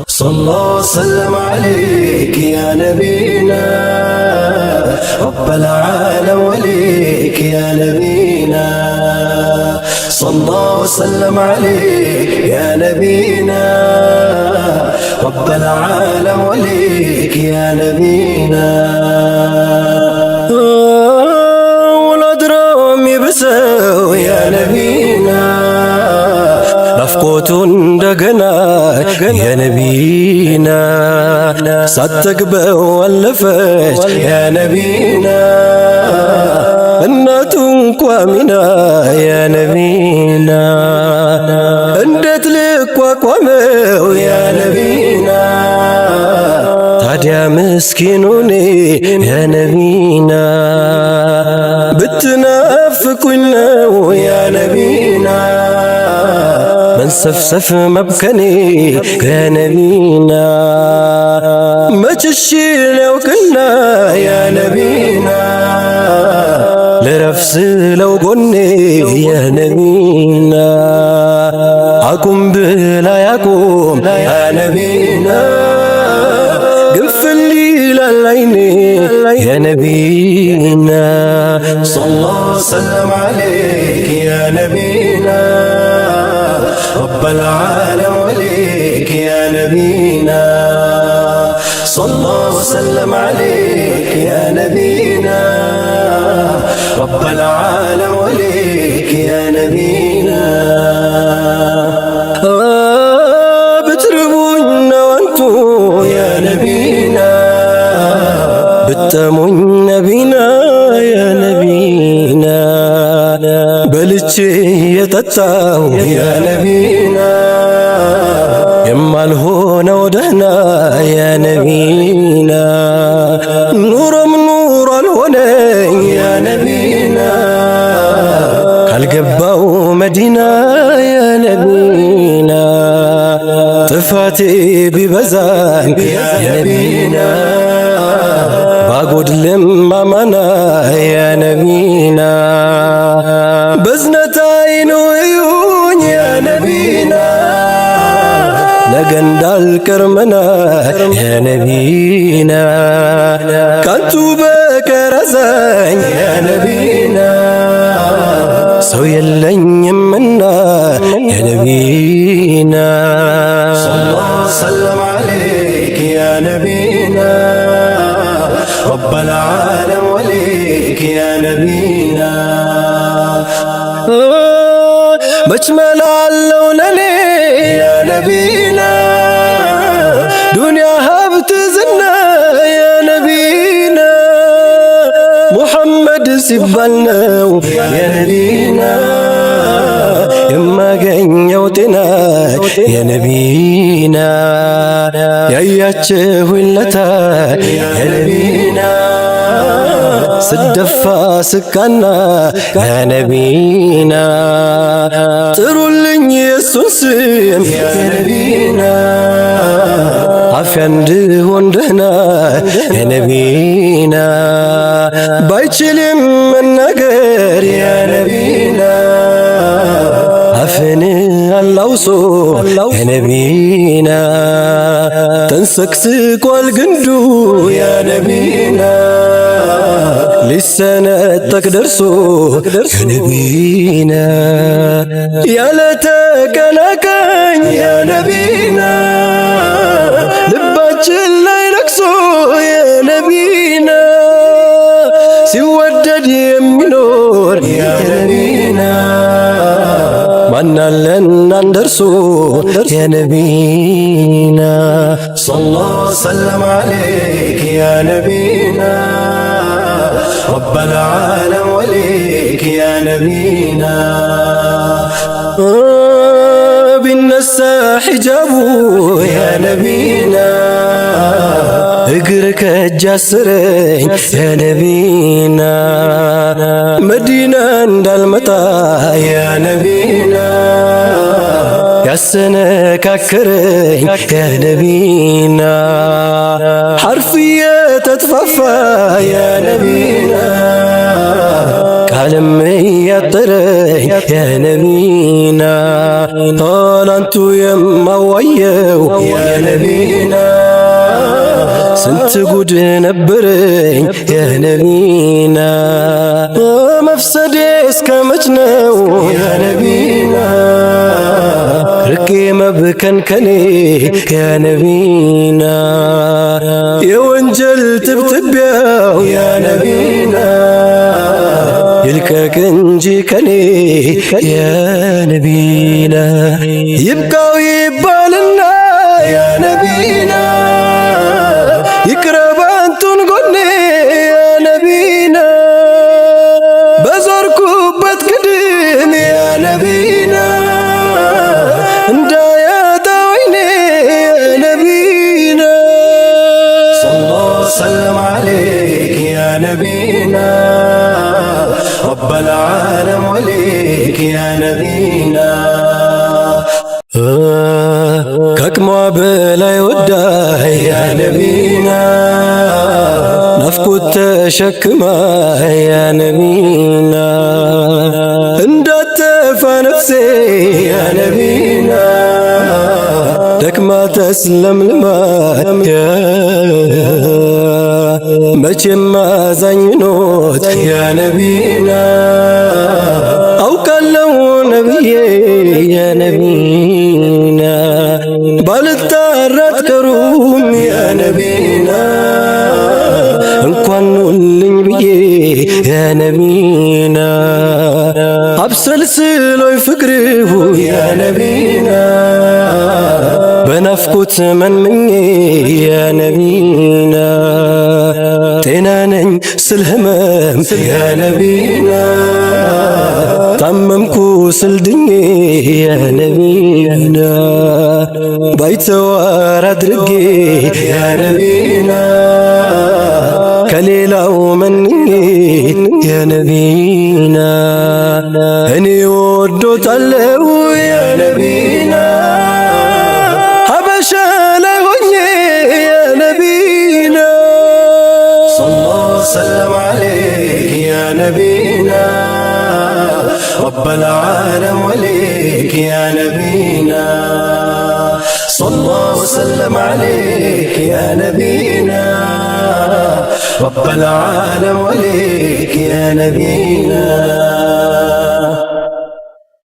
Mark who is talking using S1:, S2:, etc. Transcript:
S1: صلى وسلم عليك يا نبينا رب العالم وليك يا نبينا صلى وسلم عليك يا نبينا رب العالم وليك يا نبينا والأدرام يبسوا يا نبينا نفقوتون دقنا يا نبينا صدق والفج يا نبينا الناتون قوامنا يا نبينا اندت لك وقوامو يا نبينا تاديا مسكينوني يا نبينا بتنافقنا يا نبينا من سفسف مبكني يا نبينا ما تشي لو كنا يا نبينا لرفس لو قلني يا نبينا أقوم بلا يقوم يا نبينا قفل لي للعيني يا نبينا صلى الله وسلم عليك يا نبينا رب العالم وليك يا نبينا صلى الله وسلم عليك يا نبينا رب العالم وليك يا نبينا بتربون وانتو يا نبينا بتمون نبينا يا نبينا بلتشي يتتاو يا نبينا يما الهونا ودهنا يا نبينا نور من نور الهونا يا نبينا القباو مدينة يا نبينا طفاتي ببزان يا نبينا باقود لما منا يا نبينا بزنة عينو عيون يا نبينا لقند الكرمنا يا نبينا كنتو بكرزان يا نبينا سوي اللين يمنا يا نبينا صلى الله وسلم عليك يا نبينا رب العالم وليك يا نبينا بجمل اللونني يا نبينا دنيا هبت زنا يا نبينا محمد سبلنا يا نبينا يما قنيوتنا يا نبينا يا ياتشويلتا يا نبينا سدفا سكنا يا نبينا ترولن يسوسم يا نبينا عفيان دهنا يا نبينا بايتشلم من نجر يا نبينا عفني اللوصو يا نبينا تنسكسك والقندو يا نبينا لسانة تقدرسو يا نبينا يا لتك لكن يا نبينا لباتشل لينكسو يا نبينا سيودد يمنور يا نبينا وانا لن ندرسو يا نبينا صلى الله وسلم عليك يا نبينا رب العالم وليك يا نبينا بالنسى حجابو يا نبينا اقرك الجسرين يا نبينا مدينة دالمتا يا نبينا يا سنة كاكرين يا نبينا حرفية تتففى يا نبينا ቃልም እያጠረኝ የነቢና ላንቱ የማዋየው የነቢና ስንት ጉድ ነበረኝ የነቢና መፍሰዴ እስከ መች ነው የነቢና ርቄ መብከንከኔ የነቢና የወንጀል ትብትቢያው የነቢና ይልቀቅ እንጂ ከኔ የነቢና ይብቃው ይባልና የነቢና ይቅረብ አንቱን ጎኔ የነቢና በዞርኩበት ግድም የነቢና እንዳያጣ ወይኔ የነቢና ሰለላሁ ሰለም ዓለይክ የነቢና ረበል ዓለም ወሊክ የነቢና ከአቅሟ በላይ ወዳይ ያነቢና ናፍቆት ተሸክማ ያነቢና እንዳትጠፋ ነፍሴ ያነቢና ደክማ ተስለምልማ መቼም አዛኝ ኖት ያነቢና አውቃለሁ ነብዬ የነቢና ባልጣራት ከሩም የነቢና እንኳን ኑልኝ ብዬ የነቢና አብሰልስሎይ ፍቅርሁ የነቢና በናፍቆት መንምኜ የነቢና ጤና ነኝ ስል ህመም የነቢና ታመምኩ ስል ድኜ የነቢና ባይተዋር አድርጌ የነቢና ከሌላው መንኜ የነቢና እኔ ወዶታለው የነቢና ሀበሻ ላይ ሆኜ የነቢና ሰለላሁ ሰለም ዓለይክ የነቢና ረበል ዓለም ወሊክ የነቢና ሰለላሁ ሰለም ዓለይክ የነቢና رب العالم وليك يا نبينا